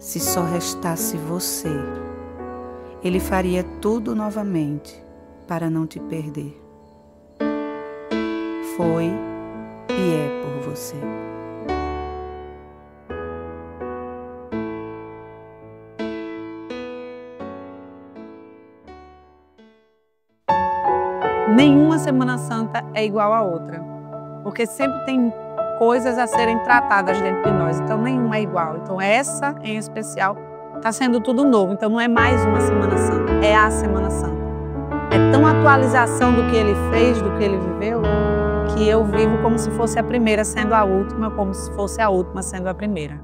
se só restasse você. Ele faria tudo novamente para não te perder. Foi e é por você. Nenhuma Semana Santa é igual à outra, porque sempre tem coisas a serem tratadas dentro de nós, então nenhuma é igual. Então essa, em especial, está sendo tudo novo, então não é mais uma Semana Santa, é a Semana Santa. É tão atualização do que ele fez, do que ele viveu, que eu vivo como se fosse a primeira sendo a última, como se fosse a última sendo a primeira.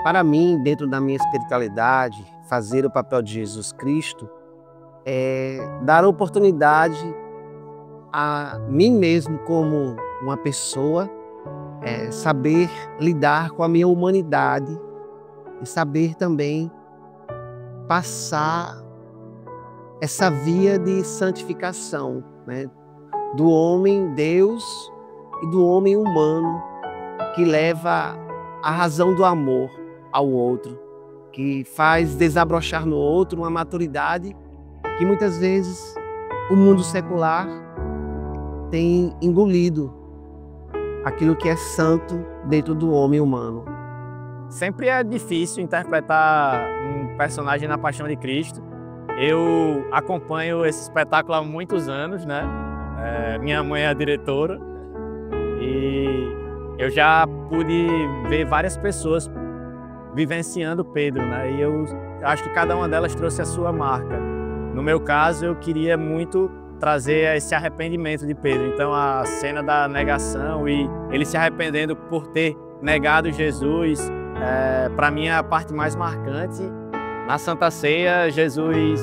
Para mim, dentro da minha espiritualidade, fazer o papel de Jesus Cristo é dar oportunidade a mim mesmo como uma pessoa, saber lidar com a minha humanidade e saber também passar essa via de santificação, né? Do homem Deus e do homem humano, que leva a razão do amor ao outro, que faz desabrochar no outro uma maturidade que muitas vezes o mundo secular tem engolido aquilo que é santo dentro do homem humano. Sempre é difícil interpretar um personagem na Paixão de Cristo. Eu acompanho esse espetáculo há muitos anos, né? Minha mãe é a diretora e eu já pude ver várias pessoas vivenciando Pedro, né? E eu acho que cada uma delas trouxe a sua marca. No meu caso, eu queria muito trazer esse arrependimento de Pedro. Então, a cena da negação e ele se arrependendo por ter negado Jesus, para mim é a parte mais marcante. Na Santa Ceia, Jesus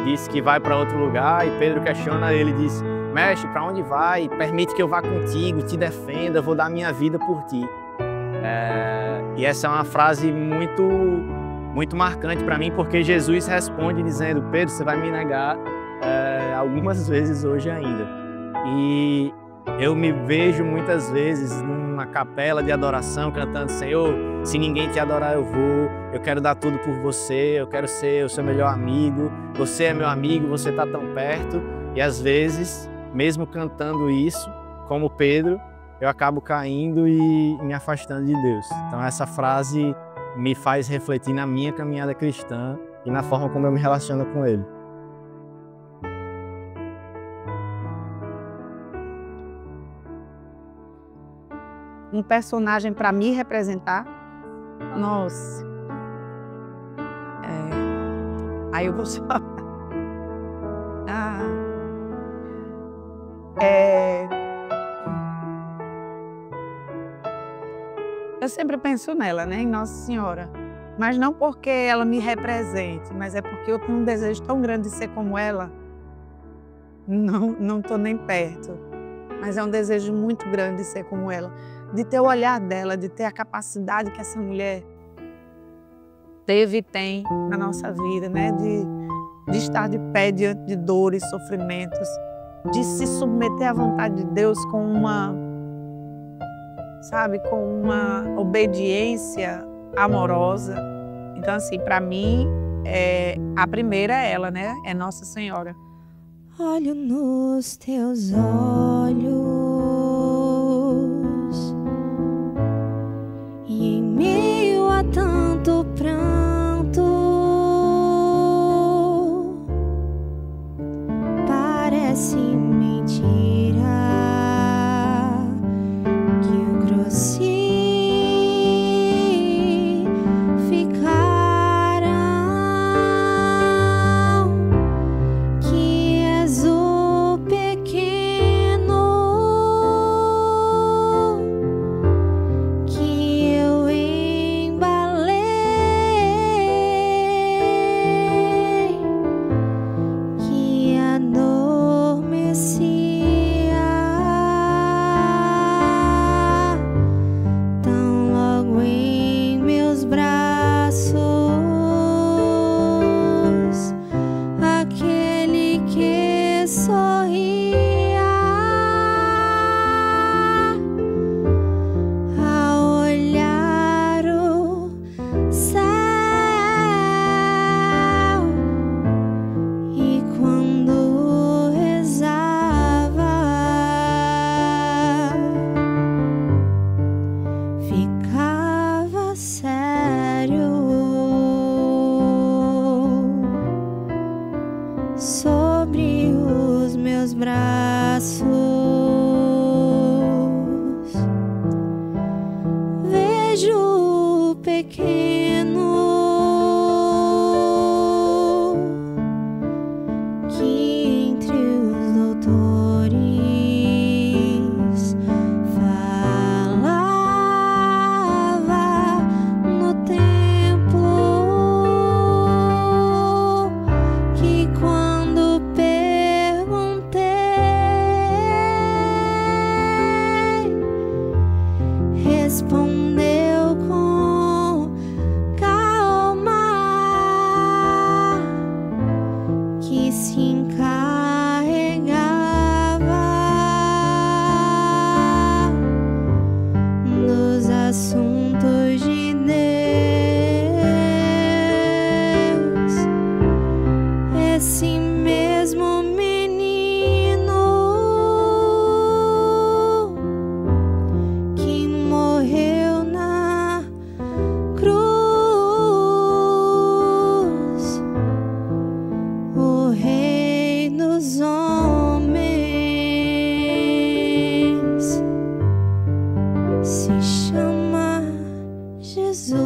disse que vai para outro lugar e Pedro questiona ele, diz: mestre, para onde vai? Permite que eu vá contigo, te defenda, eu vou dar minha vida por ti. E essa é uma frase muito marcante para mim, porque Jesus responde dizendo: Pedro, você vai me negar algumas vezes hoje ainda. E eu me vejo muitas vezes numa capela de adoração cantando: Senhor, se ninguém te adorar eu vou, eu quero dar tudo por você, eu quero ser o seu melhor amigo, você é meu amigo, você está tão perto. E às vezes, mesmo cantando isso, como Pedro, eu acabo caindo e me afastando de Deus. Então essa frase me faz refletir na minha caminhada cristã e na forma como eu me relaciono com Ele. Um personagem para me representar, nossa, aí eu vou só... Eu sempre penso nela, né, em Nossa Senhora, mas não porque ela me represente, mas é porque eu tenho um desejo tão grande de ser como ela. Não estou nem perto, mas é um desejo muito grande de ser como ela, de ter o olhar dela, de ter a capacidade que essa mulher teve e tem na nossa vida, né, de estar de pé diante de dores, sofrimentos, de se submeter à vontade de Deus com uma obediência amorosa. Então, assim, para mim, a primeira é ela, né? É Nossa Senhora. Olho nos teus olhos e em meio a tanto pranto parece mentira que o crucificarão, que és o pequeno que entre os doutores falava no templo, que quando perguntei, respondeu com calma, que se encarregava dos assuntos de Deus. Esse mesmo menino que morreu na cruz, o Rei dos homens, se chama Jesus.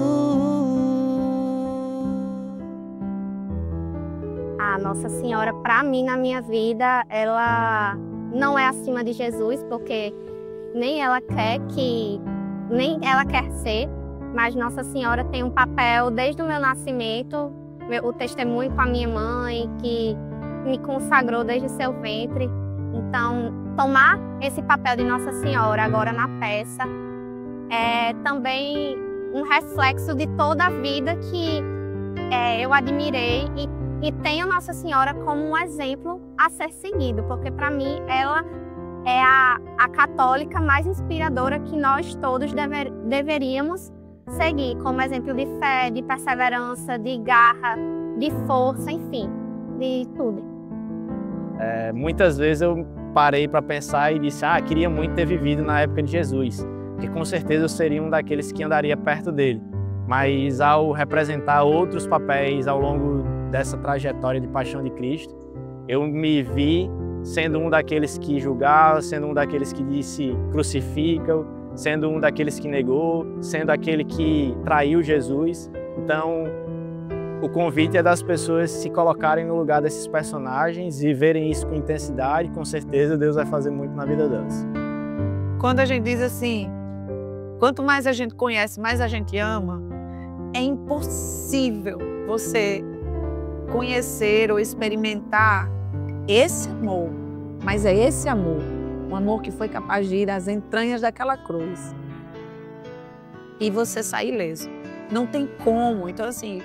A Nossa Senhora, para mim, na minha vida, ela não é acima de Jesus, porque nem ela quer ser, mas Nossa Senhora tem um papel desde o meu nascimento, o testemunho com a minha mãe, que me consagrou desde seu ventre. Então, tomar esse papel de Nossa Senhora agora na peça é também um reflexo de toda a vida que eu admirei e tenho Nossa Senhora como um exemplo a ser seguido, porque para mim ela é a católica mais inspiradora que nós todos deveríamos seguir, como exemplo de fé, de perseverança, de garra, de força, enfim, de tudo. Muitas vezes eu parei para pensar e disse, queria muito ter vivido na época de Jesus, porque com certeza eu seria um daqueles que andaria perto dele. Mas ao representar outros papéis ao longo dessa trajetória de paixão de Cristo, eu me vi sendo um daqueles que julgava, sendo um daqueles que disse crucifica-o, sendo um daqueles que negou, sendo aquele que traiu Jesus. Então, o convite é das pessoas se colocarem no lugar desses personagens e verem isso com intensidade. Com certeza Deus vai fazer muito na vida delas. Quando a gente diz assim, quanto mais a gente conhece, mais a gente ama, é impossível você conhecer ou experimentar esse amor, mas é esse amor, um amor que foi capaz de ir às entranhas daquela cruz e você sair ileso. Não tem como. Então, assim,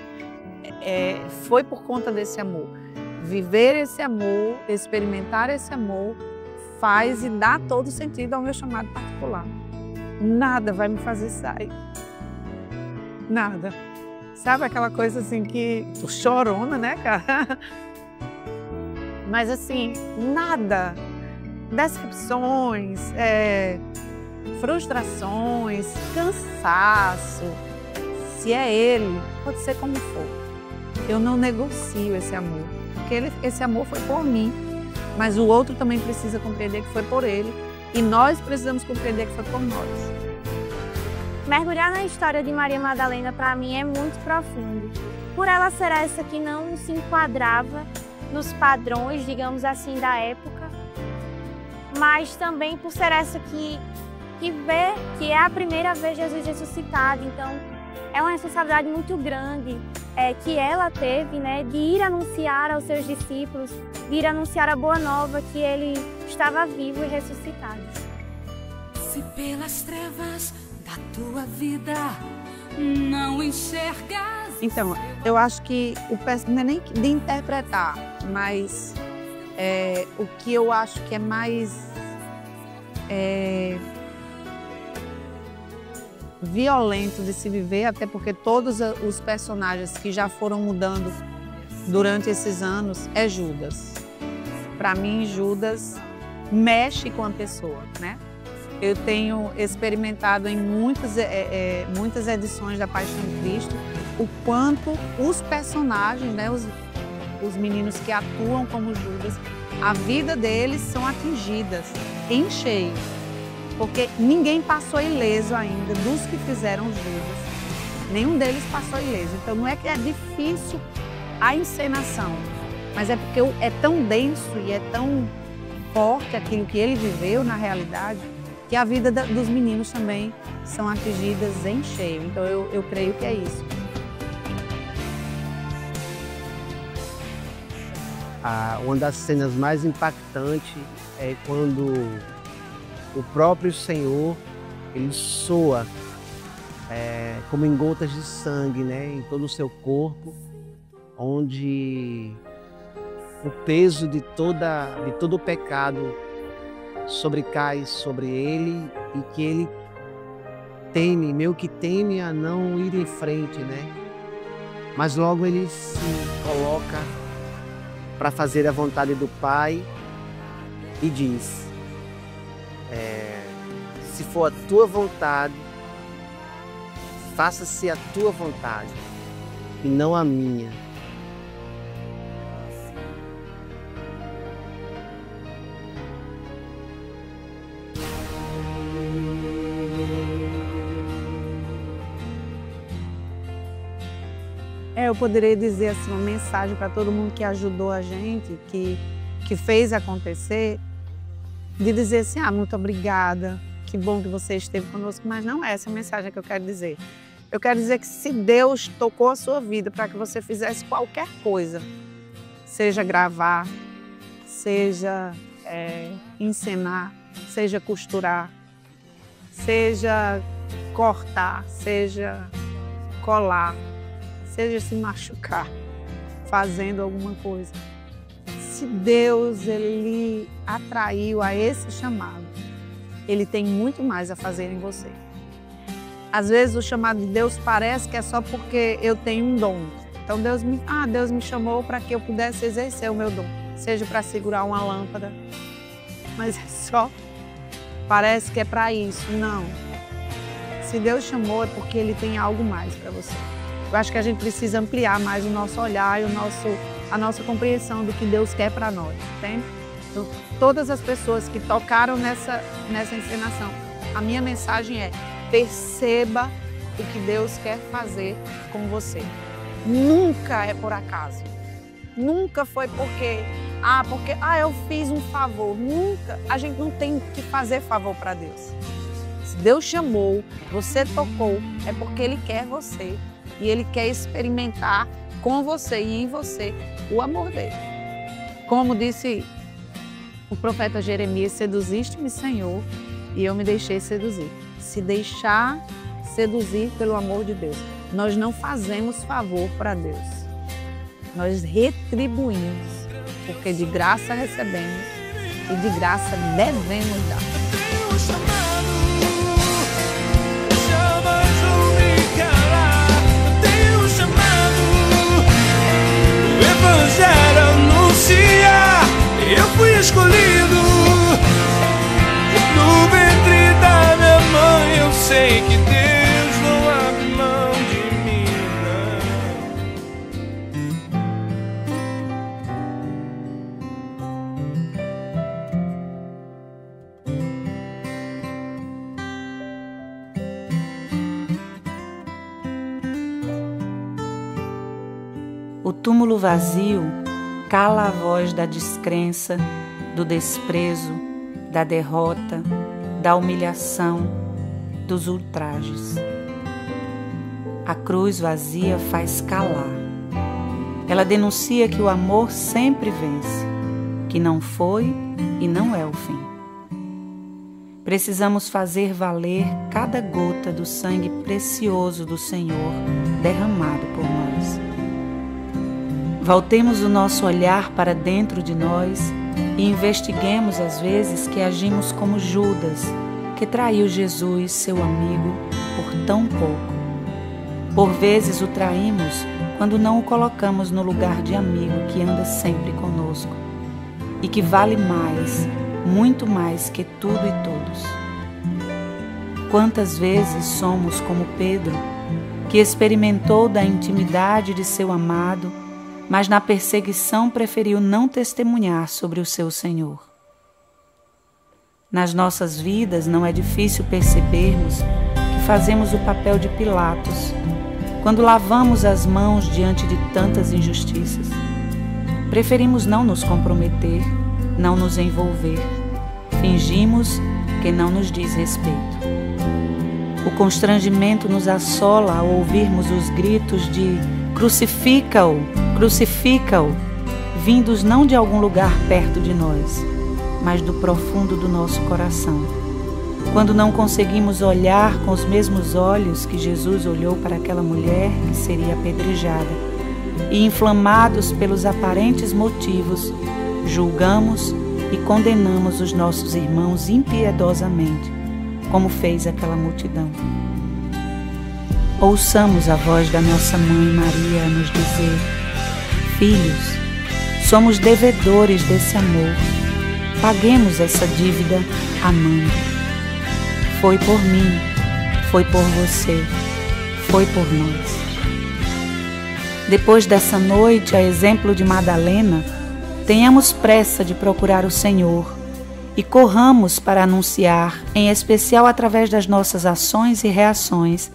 foi por conta desse amor. Viver esse amor, experimentar esse amor, faz e dá todo sentido ao meu chamado particular. Nada vai me fazer sair. Nada. Sabe aquela coisa assim que chorona, né, cara? Mas assim, nada. Decepções, frustrações, cansaço. Se é ele, pode ser como for. Eu não negocio esse amor. Porque esse amor foi por mim. Mas o outro também precisa compreender que foi por ele. E nós precisamos compreender que foi por nós. Mergulhar na história de Maria Madalena, para mim, é muito profundo. Por ela ser essa que não se enquadrava nos padrões, digamos assim, da época, mas também por ser essa que vê que é a primeira vez Jesus ressuscitado. Então, é uma responsabilidade muito grande que ela teve, né, de ir anunciar aos seus discípulos, de ir anunciar a boa nova que ele estava vivo e ressuscitado. Se pelas trevas da tua vida não enxergas. Então, eu acho que não é nem de interpretar, mas o que eu acho que é mais violento de se viver, até porque todos os personagens que já foram mudando durante esses anos, é Judas. Para mim, Judas mexe com a pessoa, né? Eu tenho experimentado em muitas edições da Paixão de Cristo o quanto os personagens, né, os meninos que atuam como Judas, a vida deles são atingidas em cheio, porque ninguém passou ileso ainda dos que fizeram Judas. Nenhum deles passou ileso. Então não é que é difícil a encenação, mas é porque é tão denso e é tão forte aquilo que ele viveu na realidade, que a vida dos meninos também são atingidas em cheio. Então eu creio que é isso. Uma das cenas mais impactantes é quando o próprio Senhor, ele soa como em gotas de sangue, né, em todo o seu corpo, onde o peso de todo o pecado sobrecai sobre ele e que ele teme, meio que teme a não ir em frente, né? Mas logo ele se coloca para fazer a vontade do Pai e diz: se for a tua vontade, faça-se a tua vontade e não a minha. Eu poderia dizer assim, uma mensagem para todo mundo que ajudou a gente, que fez acontecer, de dizer assim, muito obrigada, que bom que você esteve conosco, mas não é essa a mensagem que eu quero dizer. Eu quero dizer que se Deus tocou a sua vida para que você fizesse qualquer coisa, seja gravar, seja encenar, seja costurar, seja cortar, seja colar, seja se machucar fazendo alguma coisa. Se Deus ele atraiu a esse chamado, ele tem muito mais a fazer em você. Às vezes o chamado de Deus parece que é só porque eu tenho um dom. Então Deus me chamou para que eu pudesse exercer o meu dom, seja para segurar uma lâmpada, mas parece que é para isso. Não. Se Deus chamou é porque ele tem algo mais para você. Eu acho que a gente precisa ampliar mais o nosso olhar e a nossa compreensão do que Deus quer para nós, entende? Então, todas as pessoas que tocaram nessa encenação, a minha mensagem é: perceba o que Deus quer fazer com você. Nunca é por acaso. Nunca foi porque eu fiz um favor. Nunca. A gente não tem que fazer favor para Deus. Se Deus chamou, você tocou, é porque Ele quer você. E Ele quer experimentar com você e em você o amor dele. Como disse o profeta Jeremias: seduziste-me, Senhor, e eu me deixei seduzir. Se deixar seduzir pelo amor de Deus. Nós não fazemos favor para Deus. Nós retribuímos, porque de graça recebemos e de graça devemos dar. Evangelho anunciar, eu fui escolhido no ventre da minha mãe. Eu sei que Deus não abre mão de mim, O túmulo vazio cala a voz da descrença, do desprezo, da derrota, da humilhação, dos ultrajes. A cruz vazia faz calar. Ela denuncia que o amor sempre vence, que não foi e não é o fim. Precisamos fazer valer cada gota do sangue precioso do Senhor derramado por nós. Voltemos o nosso olhar para dentro de nós e investiguemos as vezes que agimos como Judas, que traiu Jesus, seu amigo, por tão pouco. Por vezes o traímos quando não o colocamos no lugar de amigo que anda sempre conosco e que vale mais, muito mais que tudo e todos. Quantas vezes somos como Pedro, que experimentou da intimidade de seu amado, mas na perseguição preferiu não testemunhar sobre o seu Senhor. Nas nossas vidas não é difícil percebermos que fazemos o papel de Pilatos, quando lavamos as mãos diante de tantas injustiças. Preferimos não nos comprometer, não nos envolver. Fingimos que não nos diz respeito. O constrangimento nos assola ao ouvirmos os gritos de "Crucifica-o! Crucifica-o!", vindos não de algum lugar perto de nós, mas do profundo do nosso coração. Quando não conseguimos olhar com os mesmos olhos que Jesus olhou para aquela mulher que seria apedrejada, e inflamados pelos aparentes motivos, julgamos e condenamos os nossos irmãos impiedosamente, como fez aquela multidão. Ouçamos a voz da nossa mãe Maria nos dizer: filhos, somos devedores desse amor. Paguemos essa dívida amando. Foi por mim, foi por você, foi por nós. Depois dessa noite, a exemplo de Madalena, tenhamos pressa de procurar o Senhor e corramos para anunciar, em especial através das nossas ações e reações,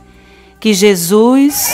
que Jesus